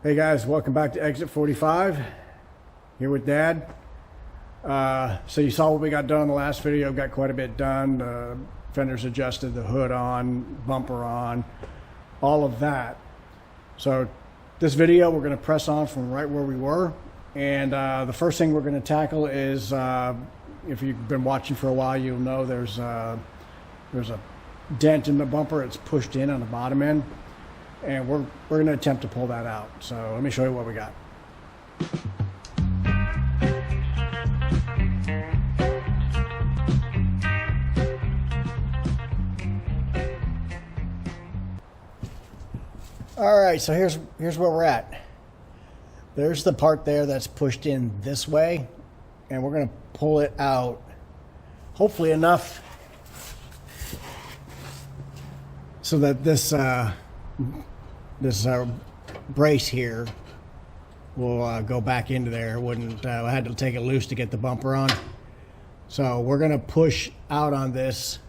Hey guys, welcome back to Exit 45. Here with Dad. So you saw what we got done in the last video. Got quite a bit done. Fenders adjusted, the hood on, bumper on, all of that. So this video we're going to press on from right where we were. And the first thing we're going to tackle is, if you've been watching for a while, you'll know there's a dent in the bumper. It's pushed in on the bottom end. And we're going to attempt to pull that out. So let me show you what we got. All right, so here's where we're at. There's the part there that's pushed in this way, and we're going to pull it out, hopefully enough so that this brace here will go back into there. I had to take it loose to get the bumper on. So we're going to push out on this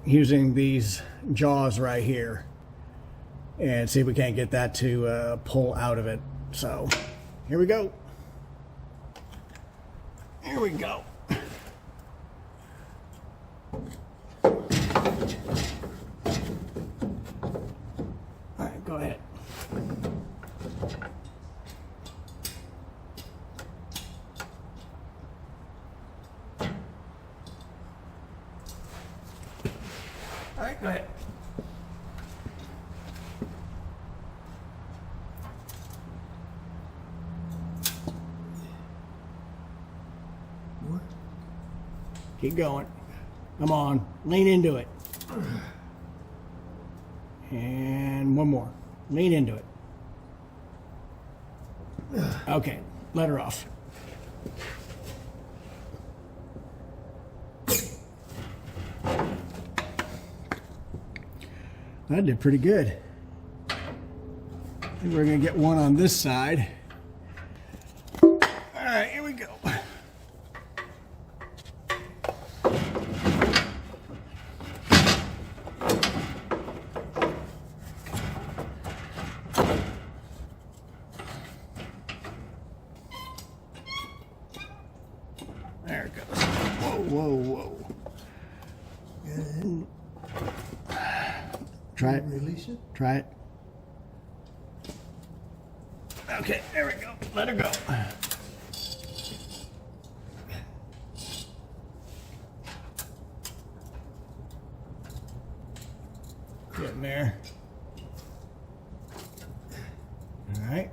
using these jaws right here and see if we can't get that to pull out of it. So here we go. Here we go. Go ahead. All right, go ahead. More? Keep going. Come on, lean into it. And one more. Lean into it. Okay, let her off. That did pretty good. I think we're going to get one on this side. All right, here we go. There it goes. Whoa, whoa, whoa. And try it. Release it. Try it. Okay, there we go. Let her go. Getting there. All right.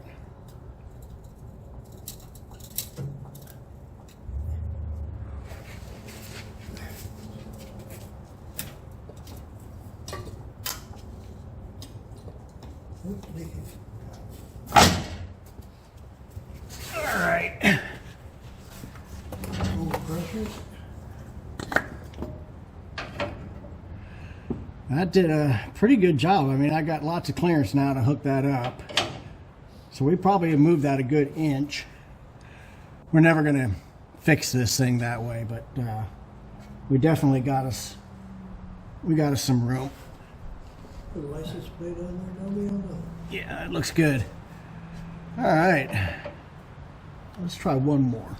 All right. That did a pretty good job. I mean, I got lots of clearance now to hook that up. So we probably have moved that a good inch. We're never going to fix this thing that way, but we definitely got us some room. Put a license plate on there, nobody will know. Yeah, it looks good. All right. Let's try one more.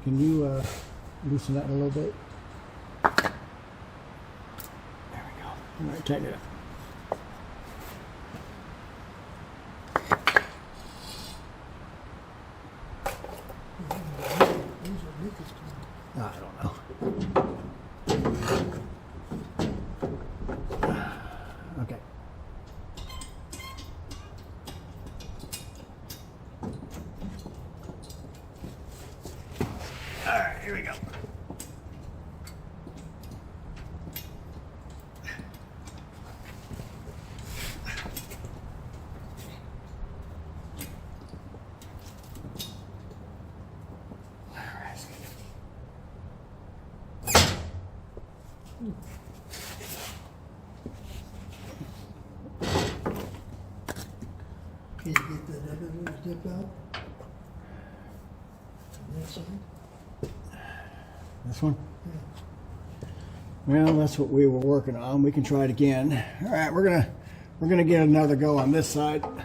Can you loosen that a little bit? There we go. All right, tighten it up. I don't know. Okay. All right, here we go. Can you get that other little dip out? On that side? This one? Yeah. Well, that's what we were working on. We can try it again. All right, we're gonna get another go on this side. All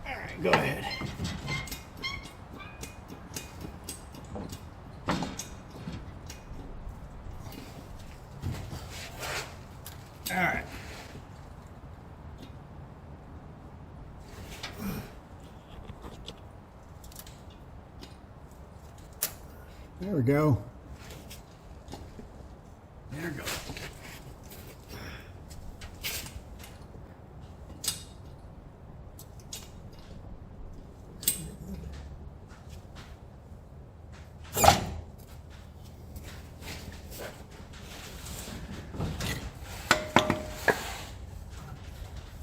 right, go ahead. All right. There we go. There we go.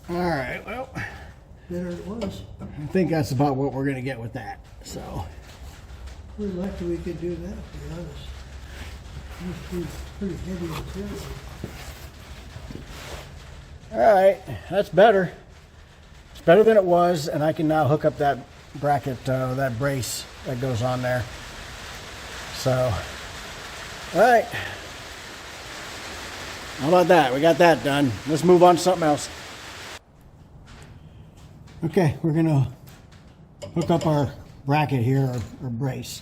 All right, well, Better it was. I think that's about what we're gonna get with that, so. We're lucky we could do that, to be honest. Must be pretty heavy material. All right, that's better. It's better than it was, and I can now hook up that bracket, that brace that goes on there. So, all right. How about that? We got that done. Let's move on to something else. Okay, we're gonna hook up our bracket here, or brace.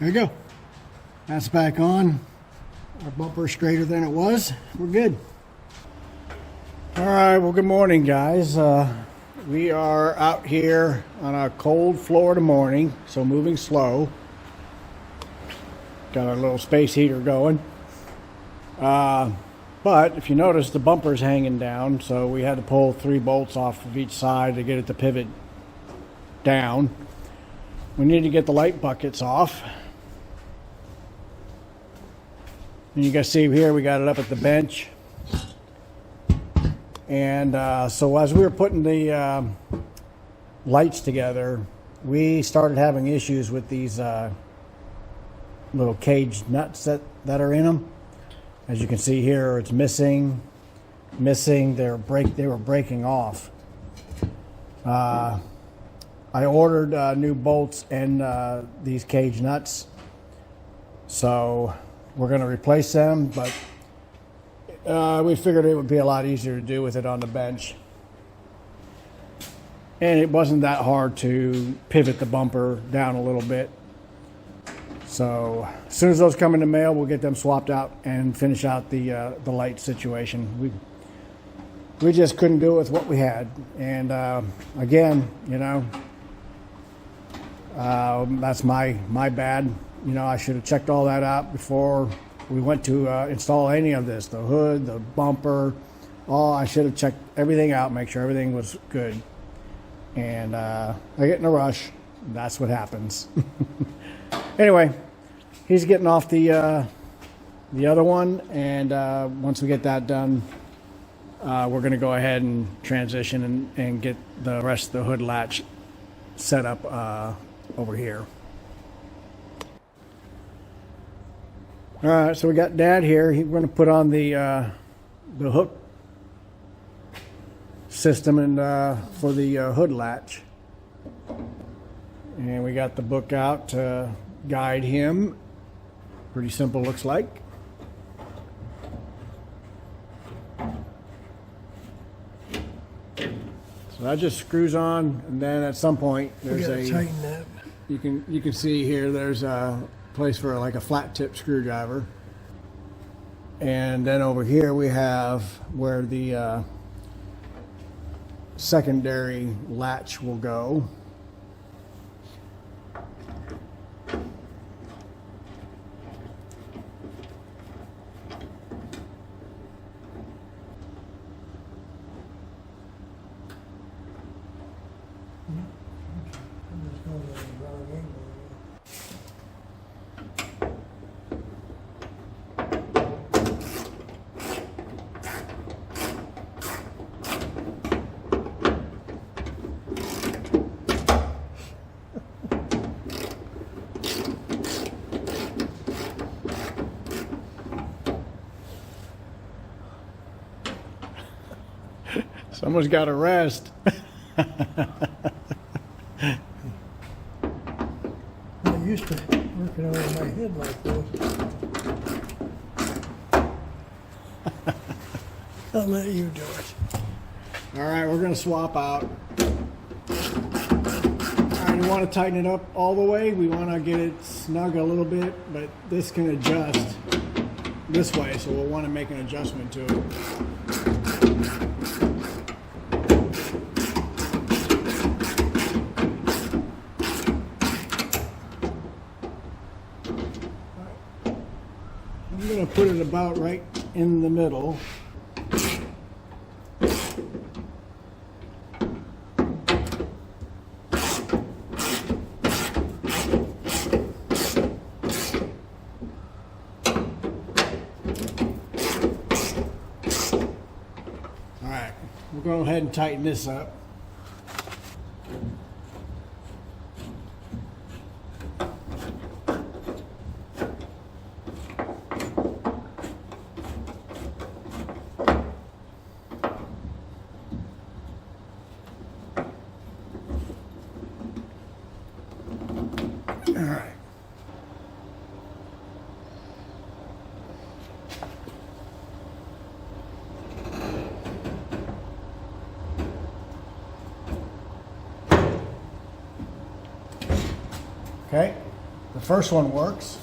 There you go. That's back on. Our bumper's straighter than it was. We're good. All right, well, good morning, guys. We are out here on a cold Florida morning, so moving slow. Got our little space heater going. But if you notice, the bumper's hanging down, so we had to pull 3 bolts off of each side to get it to pivot down. We need to get the light buckets off. And you guys see here, we got it up at the bench. And so as we were putting the lights together, we started having issues with these little cage nuts that are in them. As you can see here, it's missing. They were breaking off. I ordered new bolts and these cage nuts, so we're going to replace them, but we figured it would be a lot easier to do with it on the bench. And it wasn't that hard to pivot the bumper down a little bit. So as soon as those come in the mail, we'll get them swapped out and finish out the light situation. We just couldn't do it with what we had. And again, you know, that's my bad. You know, I should have checked all that out before we went to install any of this. The hood, the bumper, I should have checked everything out, make sure everything was good. And I get in a rush. That's what happens. Anyway, he's getting off the other one, and once we get that done, we're going to go ahead and transition and get the rest of the hood latch set up over here. All right, so we got Dad here. We're going to put on the hook system and for the hood latch, and we got the book out to guide him. Pretty simple, looks like. So that just screws on, and then at some point there's Tighten that. you can see here there's a place for like a flat tip screwdriver. And then over here we have where the secondary latch will go. I'm just going to the wrong angle. Someone's got to rest. I'm used to working over my head like this. I'll let you do it. All right, we're going to swap out. All right, we want to tighten it up all the way. We want to get it snug a little bit, but this can adjust this way, so we'll want to make an adjustment to it. I'm going to put it about right in the middle. All right, we'll go ahead and tighten this up. All right. Okay, the first one works.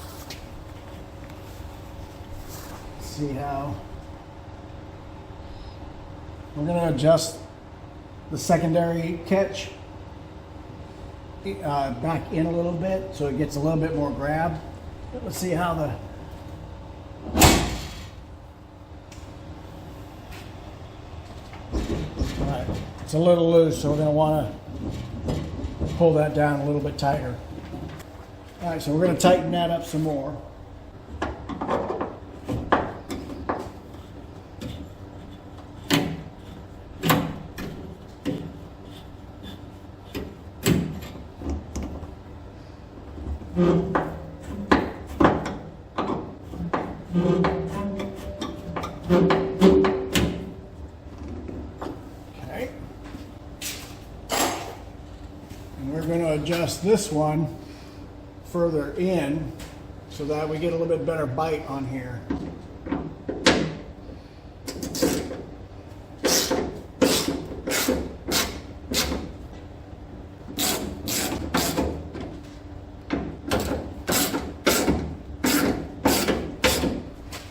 Let's see how. We're going to adjust the secondary catch back in a little bit so it gets a little bit more grab. Let's see how the all right, it's a little loose, so we're going to want to pull that down a little bit tighter. All right, so we're going to tighten that up some more. Okay. And we're going to adjust this one further in so that we get a little bit better bite on here.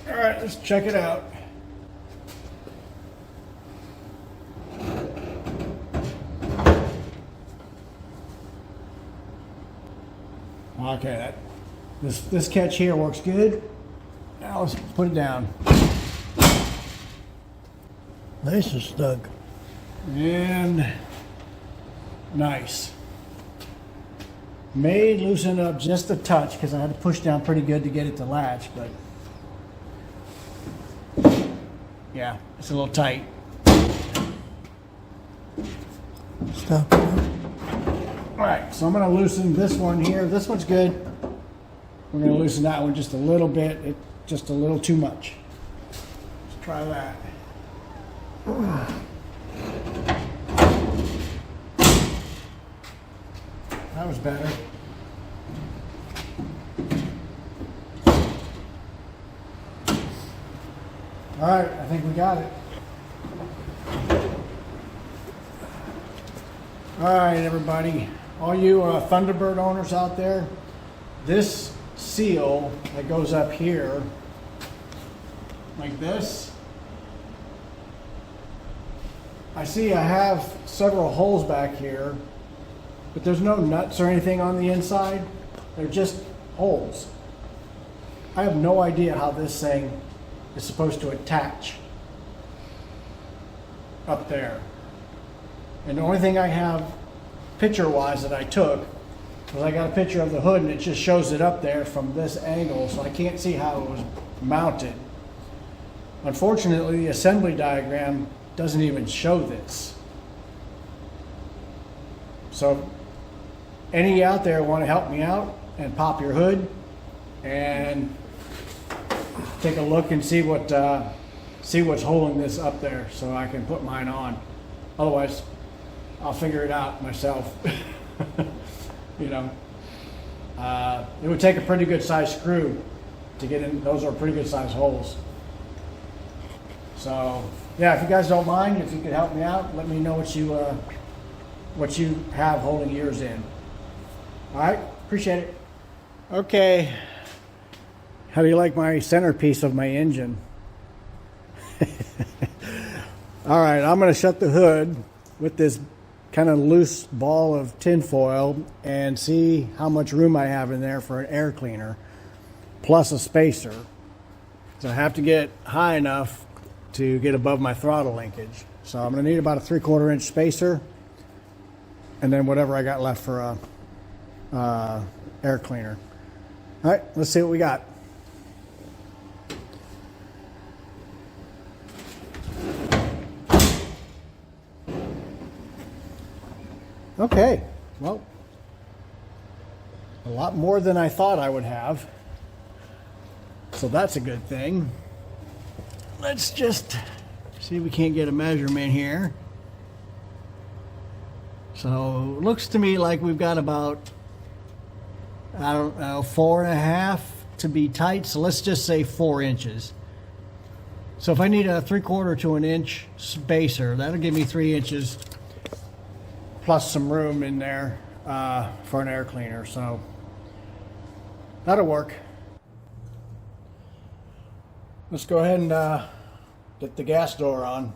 All right, let's check it out. Okay, this catch here works good. Now let's put it down. Nice and snug. And nice. May loosen up just a touch because I had to push down pretty good to get it to latch, but yeah, it's a little tight. Stop. All right, so I'm going to loosen this one here. This one's good. We're going to loosen that one just a little bit. It's just a little too much. Let's try that. That was better. All right, I think we got it. All right, everybody. All you Thunderbird owners out there, this seal that goes up here like this. I see I have several holes back here, but there's no nuts or anything on the inside. They're just holes. I have no idea how this thing is supposed to attach up there. And the only thing I have picture-wise that I took was I got a picture of the hood, and it just shows it up there from this angle, so I can't see how it was mounted. Unfortunately, the assembly diagram doesn't even show this. So any out there want to help me out and pop your hood and take a look and see what's holding this up there so I can put mine on. Otherwise, I'll figure it out myself. You know, it would take a pretty good size screw to get in. Those are pretty good size holes. So yeah, if you guys don't mind, if you could help me out, let me know what you have holding yours in. All right, appreciate it. Okay, how do you like my centerpiece of my engine? All right, I'm going to shut the hood with this kind of loose ball of tin foil and see how much room I have in there for an air cleaner plus a spacer. So I have to get high enough to get above my throttle linkage. So I'm going to need about a 3/4 inch spacer and then whatever I got left for a air cleaner. All right, let's see what we got. Okay, well, a lot more than I thought I would have. So that's a good thing. Let's just see if we can't get a measurement here. So it looks to me like we've got about, I don't know, 4.5 to be tight. So let's just say 4 inches. So if I need a 3/4 to an inch spacer, that'll give me 3 inches plus some room in there for an air cleaner. So that'll work. Let's go ahead and get the gas door on.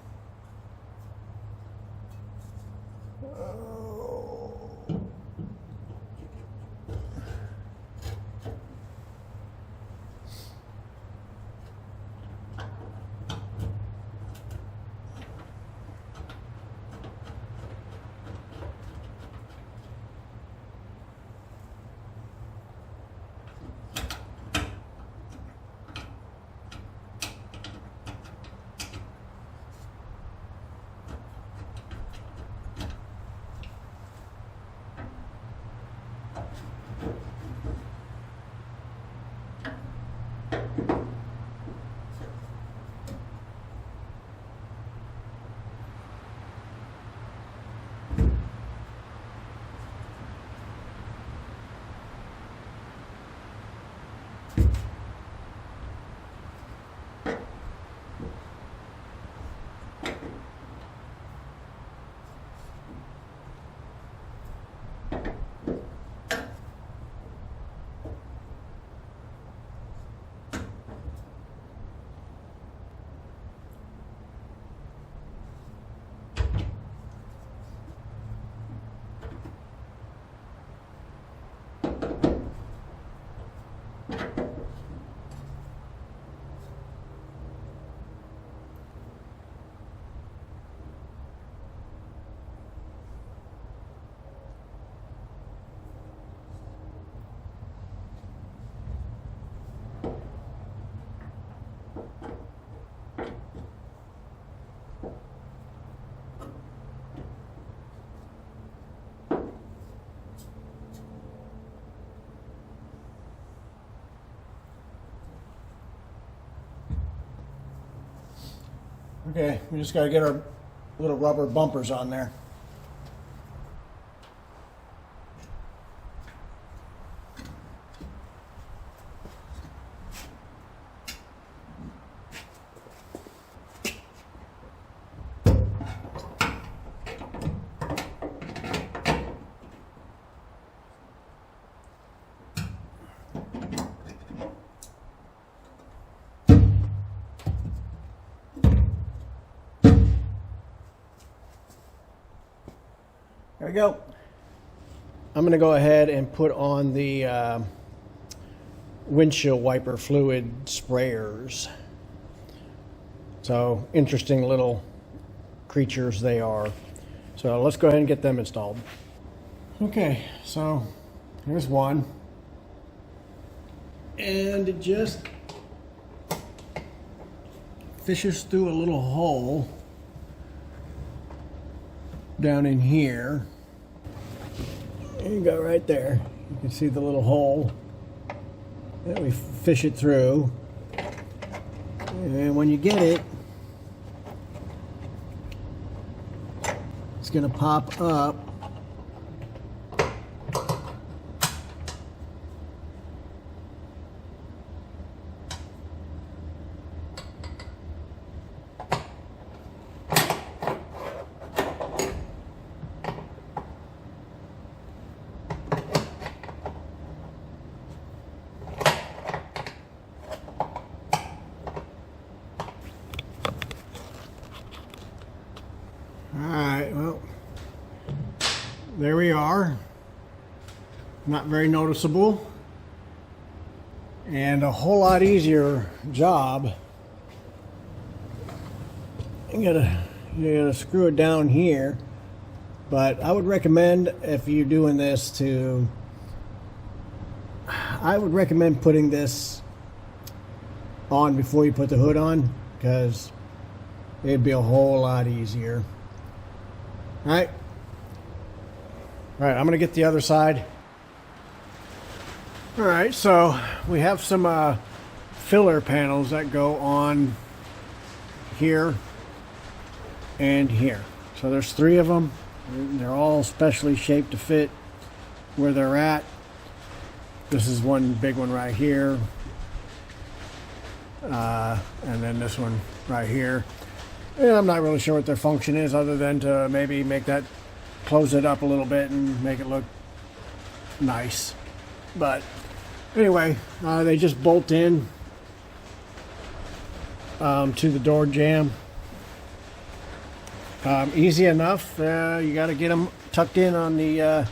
Okay, we just got to get our little rubber bumpers on there. There we go. I'm going to go ahead and put on the windshield wiper fluid sprayers. So interesting little creatures they are. So let's go ahead and get them installed. Okay, so here's one. And it just fishes through a little hole down in here. There you go, right there. You can see the little hole that we fish it through. And when you get it, it's going to pop up. Alright, well, there we are. Not very noticeable. And a whole lot easier job. You gotta screw it down here. But I would recommend, if you're doing this, I would recommend putting this on before you put the hood on, because it'd be a whole lot easier. Alright, I'm going to get the other side. Alright, so we have some filler panels that go on here and here. So there's 3 of them. They're all specially shaped to fit where they're at. This is one big one right here. And then this one right here. And I'm not really sure what their function is, other than to maybe make that, close it up a little bit and make it look nice. But anyway, they just bolt in to the door jamb. Easy enough. You got to get them tucked in on the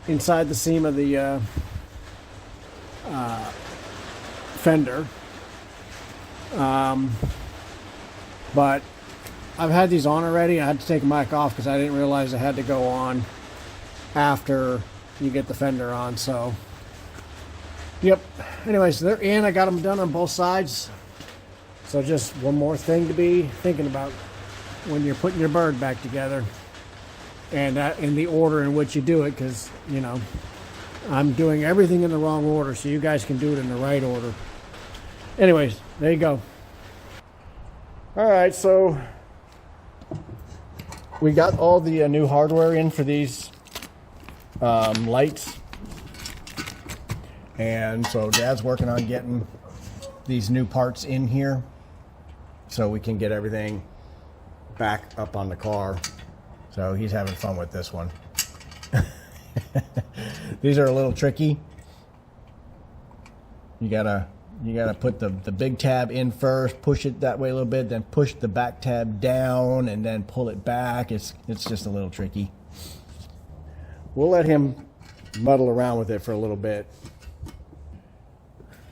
inside the seam of the fender. But I've had these on already. I had to take them back off because I didn't realize they had to go on after you get the fender on. So, yep. Anyways, they're in. I got them done on both sides. So just one more thing to be thinking about when you're putting your bird back together, and that in the order in which you do it, because, you know, I'm doing everything in the wrong order, so you guys can do it in the right order. Anyways, there you go. Alright, so we got all the new hardware in for these lights, and so Dad's working on getting these new parts in here so we can get everything back up on the car. So he's having fun with this one. These are a little tricky. You gotta put the big tab in first, push it that way a little bit, then push the back tab down and then pull it back. It's just a little tricky. We'll let him muddle around with it for a little bit.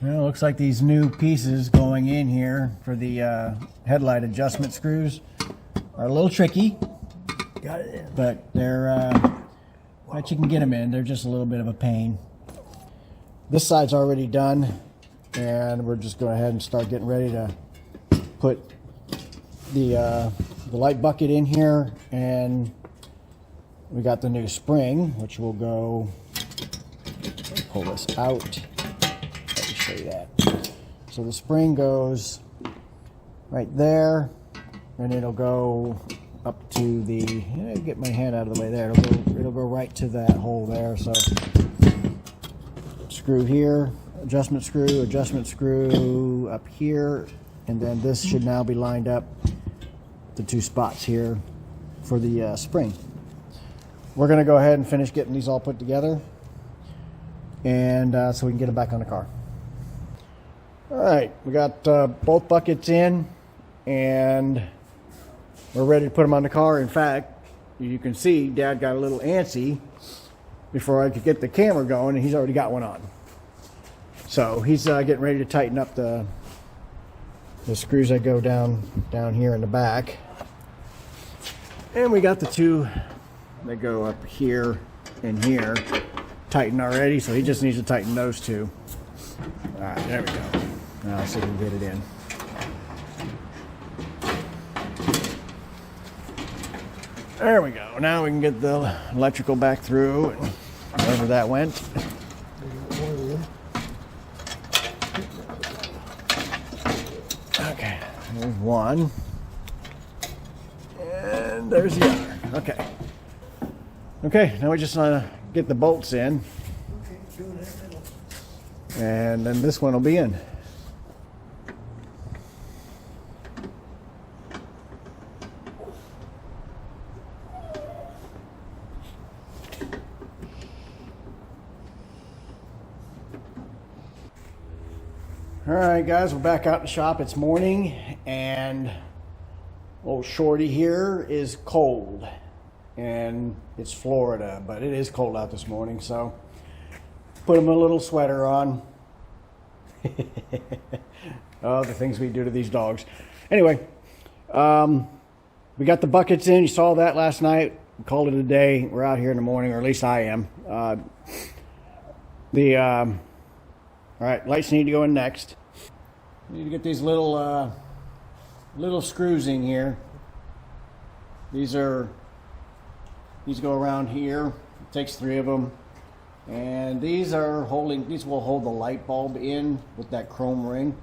Well, it looks like these new pieces going in here for the headlight adjustment screws are a little tricky. Got it in. But they're, but you can get them in. They're just a little bit of a pain. This side's already done, and we're just going ahead and start getting ready to put the light bucket in here, and we got the new spring, which will go, pull this out. Let me show you that. So the spring goes right there, and it'll go up to the, get my hand out of the way there, it'll go right to that hole there. So screw here, adjustment screw up here, and then this should now be lined up, the 2 spots here for the spring. We're going to go ahead and finish getting these all put together, and so we can get them back on the car. Alright, we got both buckets in, and we're ready to put them on the car. In fact, you can see Dad got a little antsy before I could get the camera going, and he's already got one on. So he's getting ready to tighten up the screws that go down here in the back. And we got the two that go up here and here tightened already, so he just needs to tighten those two. All right, there we go. Now let's see if we can get it in. There we go. Now we can get the electrical back through and wherever that went. Okay, there's one. And there's the other. Okay. Okay, now we just get the bolts in. And then this one will be in. All right, guys, we're back out in the shop. It's morning, and old Shorty here is cold, and it's Florida, but it is cold out this morning, so put him a little sweater on. Oh, the things we do to these dogs. Anyway, we got the buckets in. You saw that last night. We called it a day. We're out here in the morning, or at least I am. All right, lights need to go in next. Need to get these little screws in here. These go around here. It takes 3 of them, and these will hold the light bulb in with that chrome ring.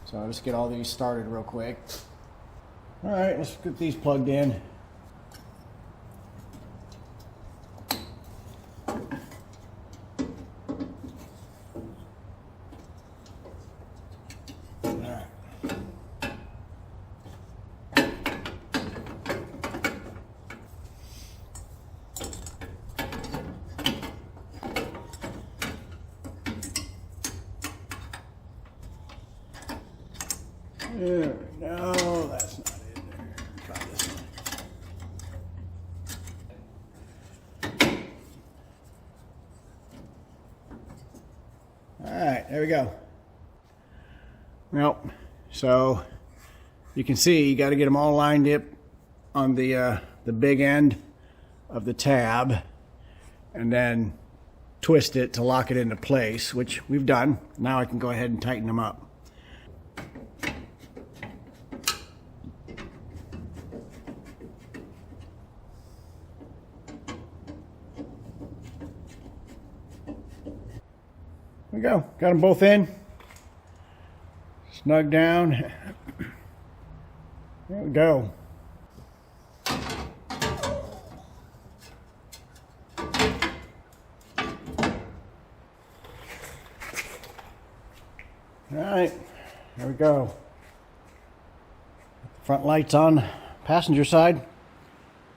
So I'll just get all these started real quick. All right, let's get these plugged in. There, no, that's not it. There. Try this one. All right, there we go. Well, so you can see you got to get them all lined up on the big end of the tab, and then twist it to lock it into place, which we've done. Now I can go ahead and tighten them up. There we go. Got them both in. Snug down. There we go. All right, there we go. Front lights on passenger side.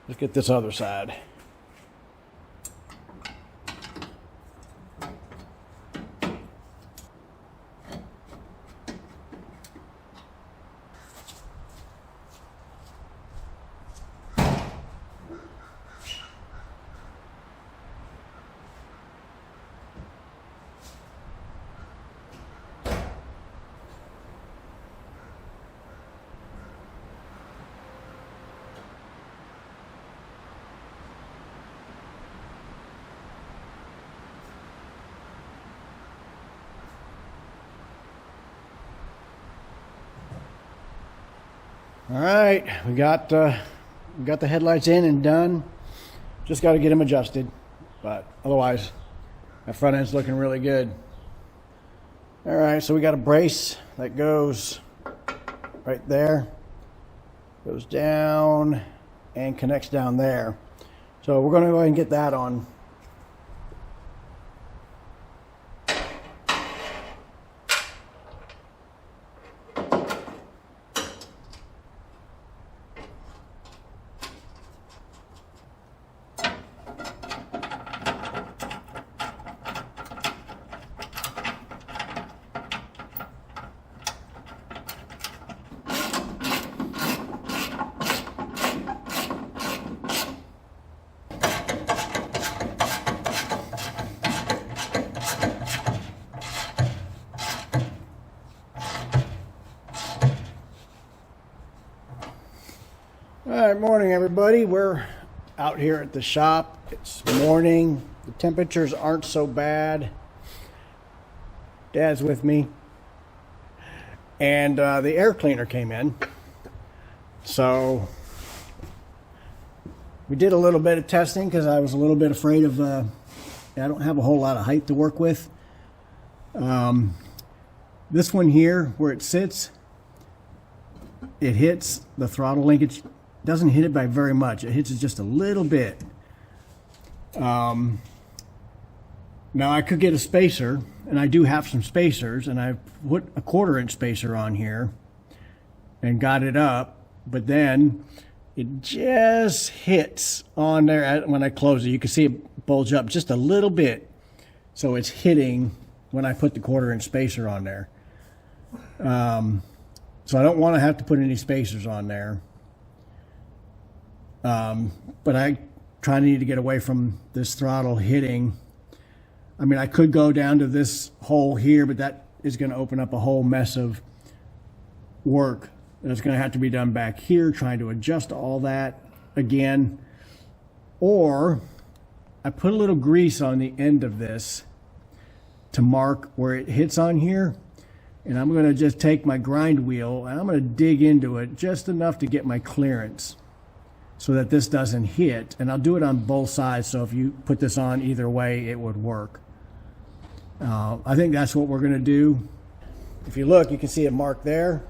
Let's get this other side. All right, we got the headlights in and done. Just got to get them adjusted, but otherwise, that front end's looking really good. All right, so we got a brace that goes right there, goes down and connects down there. So we're going to go ahead and get that on. right, morning everybody. We're out here at the shop. It's morning. The temperatures aren't so bad. Dad's with me. And the air cleaner came in. So we did a little bit of testing because I was a little bit afraid of, I don't have a whole lot of height to work with. This one here, where it sits, it hits the throttle linkage. Doesn't hit it by very much. It hits it just a little bit. Now I could get a spacer, and I do have some spacers, and I put a 1/4-inch spacer on here and got it up, but then it just hits on there when I close it. You can see it bulge up just a little bit. So it's hitting when I put the 1/4-inch spacer on there. So I don't want to have to put any spacers on there. But I need to get away from this throttle hitting. I mean, I could go down to this hole here, but that is going to open up a whole mess of work. That's going to have to be done back here, trying to adjust all that again. Or I put a little grease on the end of this to mark where it hits on here. And I'm going to just take my grind wheel and I'm going to dig into it just enough to get my clearance so that this doesn't hit. And I'll do it on both sides, so if you put this on either way, it would work. I think that's what we're going to do. If you look, you can see it marked there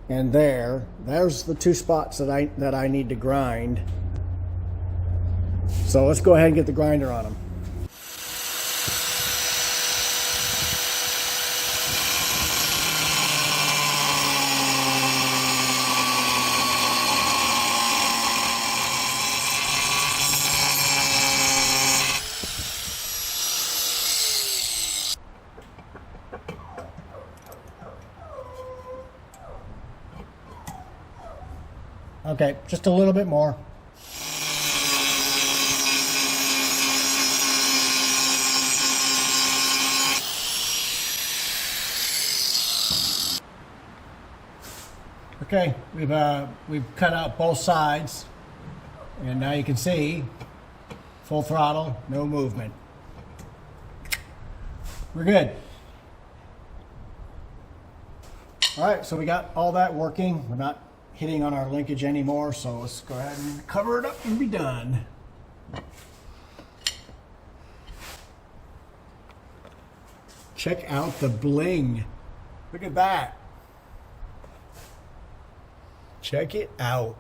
and there. There's the two spots that I need to grind. So let's go ahead and get the grinder on them. Okay, just a little bit more. Okay, we've cut out both sides, and now you can see full throttle, no movement. We're good. All right, so we got all that working. We're not hitting on our linkage anymore, so let's go ahead and cover it up and be done. Check out the bling. Look at that. Check it out.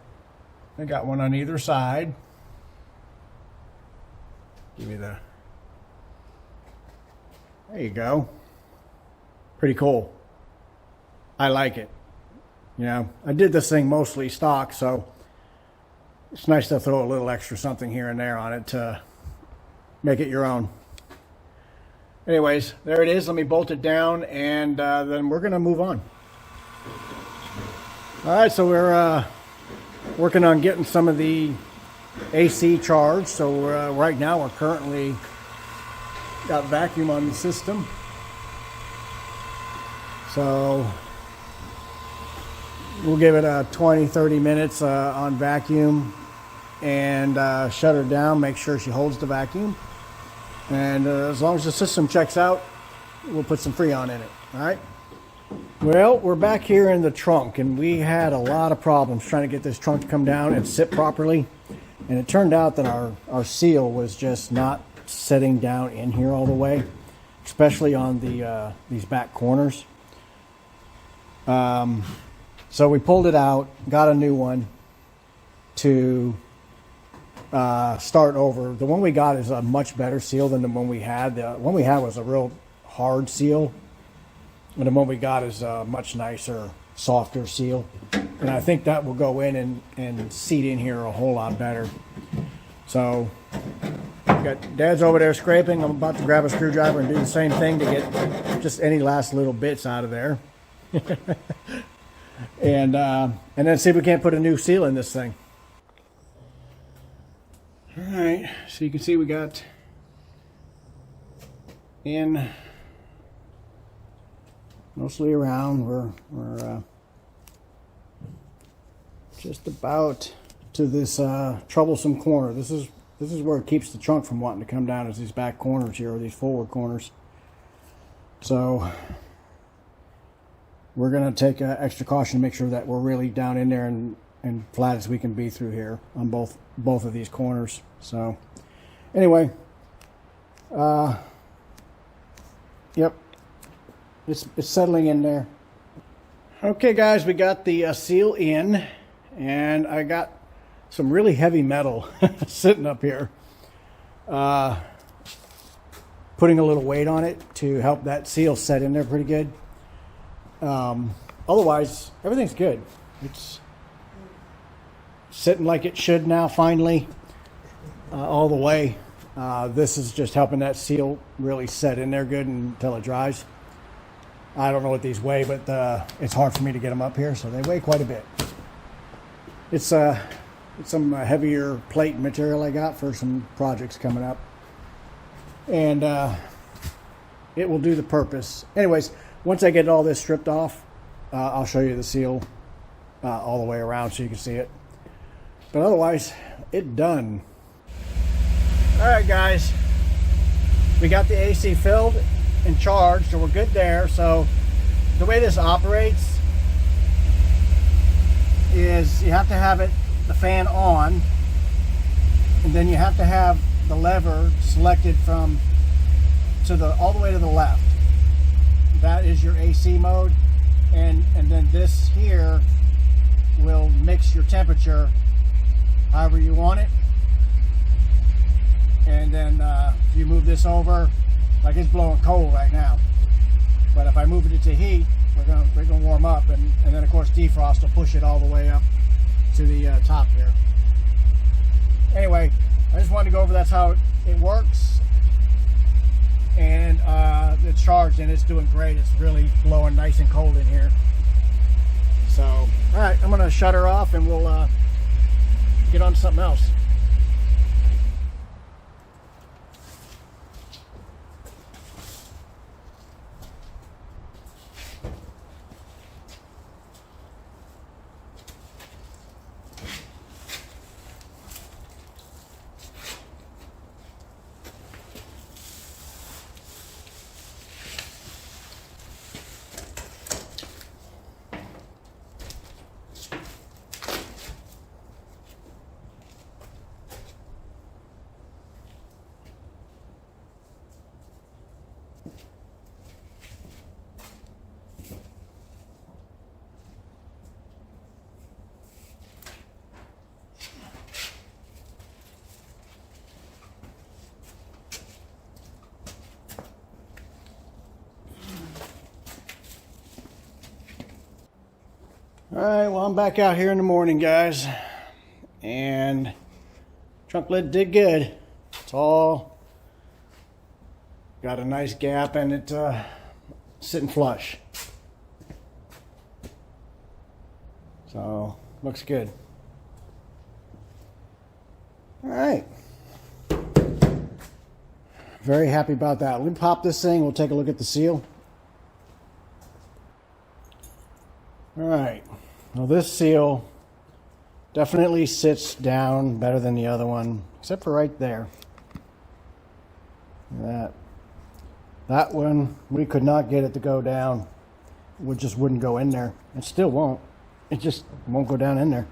I got one on either side. Give me the... There you go. Pretty cool. I like it. You know, I did this thing mostly stock, so it's nice to throw a little extra something here and there on it to make it your own. Anyways, there it is. Let me bolt it down, and then we're going to move on. All right, so we're working on getting some of the AC charged. So right now we're currently got vacuum on the system. So we'll give it 20-30 minutes on vacuum and shut her down, make sure she holds the vacuum. And as long as the system checks out, we'll put some Freon in it. All right. Well, we're back here in the trunk, and we had a lot of problems trying to get this trunk to come down and sit properly. And it turned out that our seal was just not setting down in here all the way, especially on these back corners. So we pulled it out, got a new one to start over. The one we got is a much better seal than the one we had. The one we had was a real hard seal, and the one we got is a much nicer, softer seal. And I think that will go in and seat in here a whole lot better. So got Dad's over there scraping. I'm about to grab a screwdriver and do the same thing to get just any last little bits out of there. And then see if we can't put a new seal in this thing. All right, so you can see we got in mostly around. We're just about to this troublesome corner. This is where it keeps the trunk from wanting to come down, is these back corners here, or these forward corners. So we're going to take extra caution to make sure that we're really down in there and flat as we can be through here on both of these corners. So anyway, yep, it's settling in there. Okay guys, we got the seal in, and I got some really heavy metal sitting up here, putting a little weight on it to help that seal set in there pretty good. Otherwise everything's good. It's sitting like it should now, finally, all the way. This is just helping that seal really set in there good until it dries. I don't know what these weigh, but it's hard for me to get them up here, so they weigh quite a bit. It's some heavier plate material I got for some projects coming up, and it will do the purpose. Anyways, once I get all this stripped off, I'll show you the seal all the way around so you can see it. But otherwise, it's done. All right, guys, we got the AC filled and charged, so we're good there. So the way this operates is you have to have the fan on, and then you have to have the lever selected from all the way to the left. That is your AC mode, and then this here will mix your temperature however you want it. And then if you move this over, like it's blowing cold right now, but if I move it to heat, we're gonna warm up, and then of course defrost will push it all the way up to the top here. Anyway, I just wanted to go over that's how it works, and it's charged and it's doing great. It's really blowing nice and cold in here. So all right, I'm gonna shut her off and we'll get on to something else. All right, well, I'm back out here in the morning, guys, and trunk lid did good. It's all got a nice gap, and it's sitting flush. So looks good. All right, very happy about that. Let me pop this thing. We'll take a look at the seal. All right. Well, this seal definitely sits down better than the other one, except for right there. That one, we could not get it to go down. It just wouldn't go in there. It still won't. It just won't go down in there.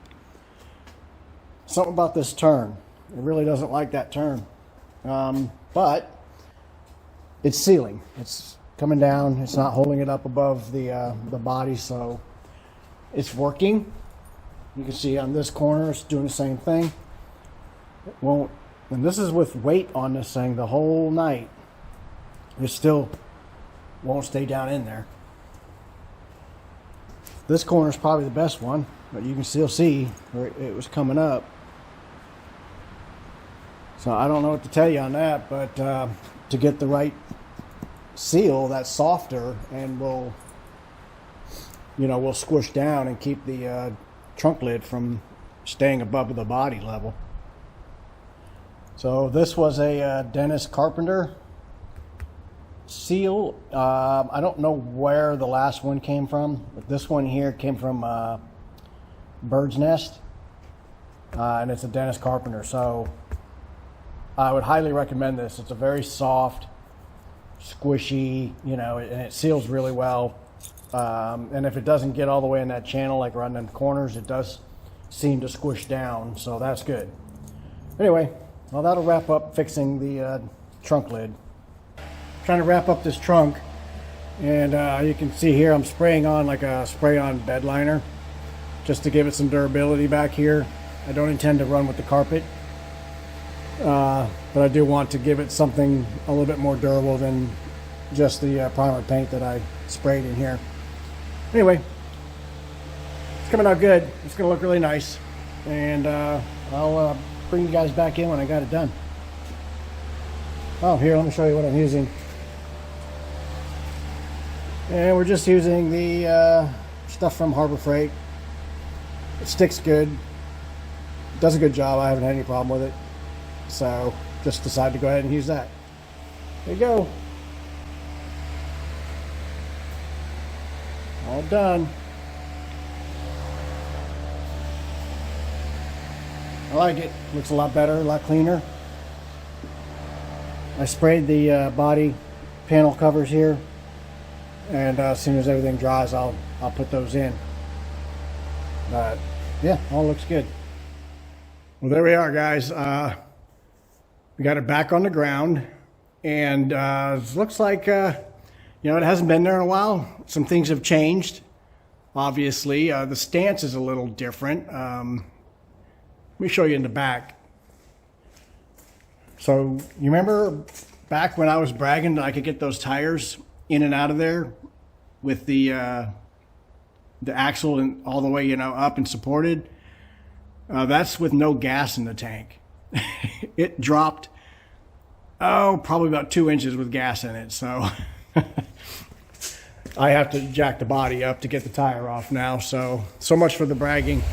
Something about this turn. It really doesn't like that turn. But it's sealing. It's coming down. It's not holding it up above the body, so it's working. You can see on this corner it's doing the same thing. It won't, and this is with weight on this thing the whole night. It still won't stay down in there. This corner is probably the best one, but you can still see where it was coming up. So I don't know what to tell you on that, but to get the right seal that's softer and will squish down and keep the trunk lid from staying above the body level. So this was a Dennis Carpenter seal. I don't know where the last one came from, but this one here came from Bird's Nest, and it's a Dennis Carpenter. So I would highly recommend this. It's a very soft, squishy, you know, and it seals really well. And if it doesn't get all the way in that channel, like around them corners, it does seem to squish down, so that's good. Anyway, well, that'll wrap up fixing the trunk lid. Trying to wrap up this trunk, and you can see here I'm spraying on like a spray-on bed liner just to give it some durability back here. I don't intend to run with the carpet, but I do want to give it something a little bit more durable than just the primer paint that I sprayed in here. Anyway, it's coming out good. It's going to look really nice, and I'll bring you guys back in when I got it done. Oh, here, let me show you what I'm using. And we're just using the stuff from Harbor Freight. It sticks good. Does a good job. I haven't had any problem with it. So just decided to go ahead and use that. There you go. All done. I like it. Looks a lot better, a lot cleaner. I sprayed the body panel covers here, and as soon as everything dries, I'll put those in. But yeah, all looks good. Well, there we are, guys. We got it back on the ground, and it looks like you know, it hasn't been there in a while. Some things have changed. Obviously, the stance is a little different. Let me show you in the back. So you remember back when I was bragging that I could get those tires in and out of there with the axle and all the way, you know, up and supported? That's with no gas in the tank. It dropped, probably about 2 inches with gas in it. So I have to jack the body up to get the tire off now. So much for the bragging.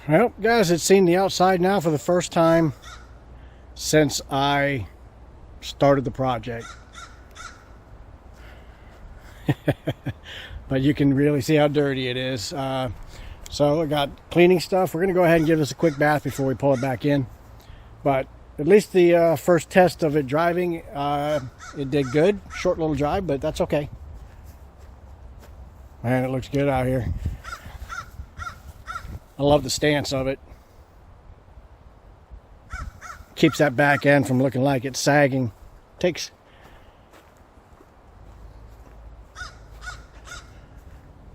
Well, guys, it's seen the outside now for the first time since I started the project. But you can really see how dirty it is. So I got cleaning stuff. We're going to go ahead and give this a quick bath before we pull it back in. But at least the first test of it driving, it did good. Short little drive, but that's okay. Man, it looks good out here. I love the stance of it. Keeps that back end from looking like it's sagging. Takes...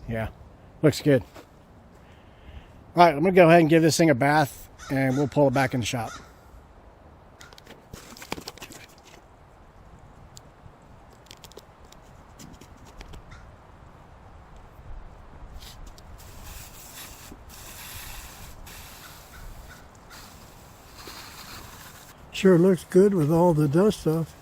Yeah, looks good. All right, I'm going to go ahead and give this thing a bath, and we'll pull it back in the shop. Sure looks good with all the dust off.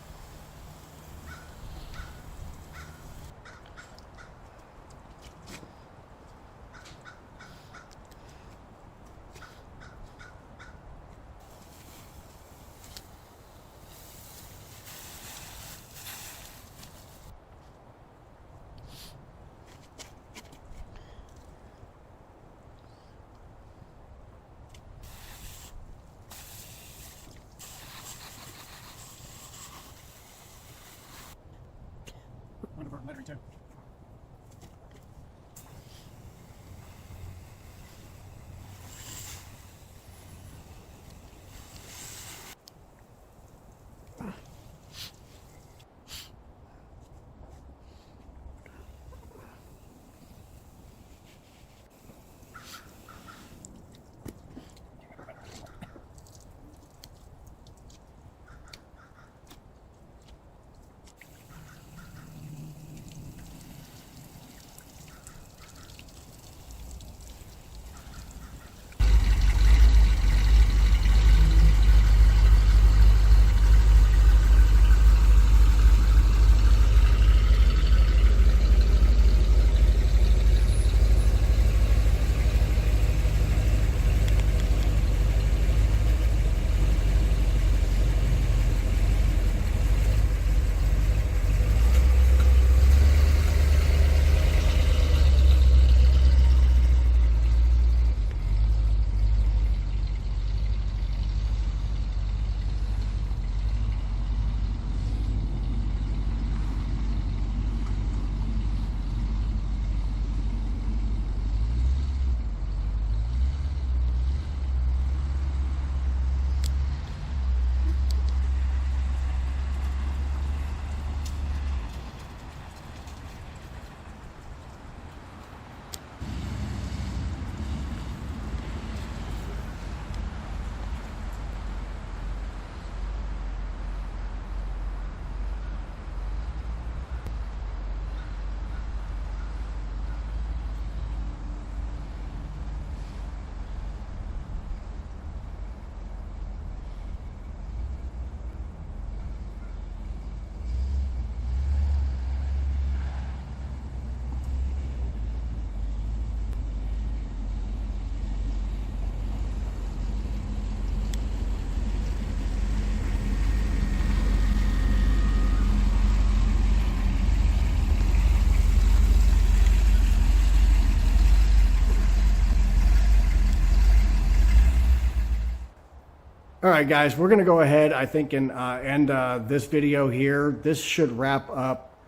battery too. All right, guys, we're going to go ahead, I think, and end this video here. This should wrap up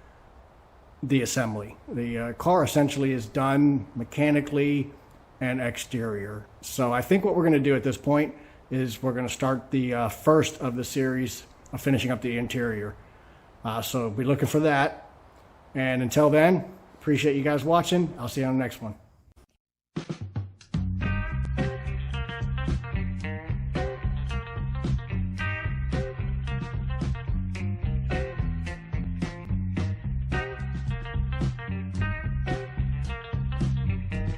the assembly. The car essentially is done mechanically and exterior. So I think what we're going to do at this point is we're going to start the first of the series of finishing up the interior. So be looking for that. And until then, appreciate you guys watching. I'll see you on the next one.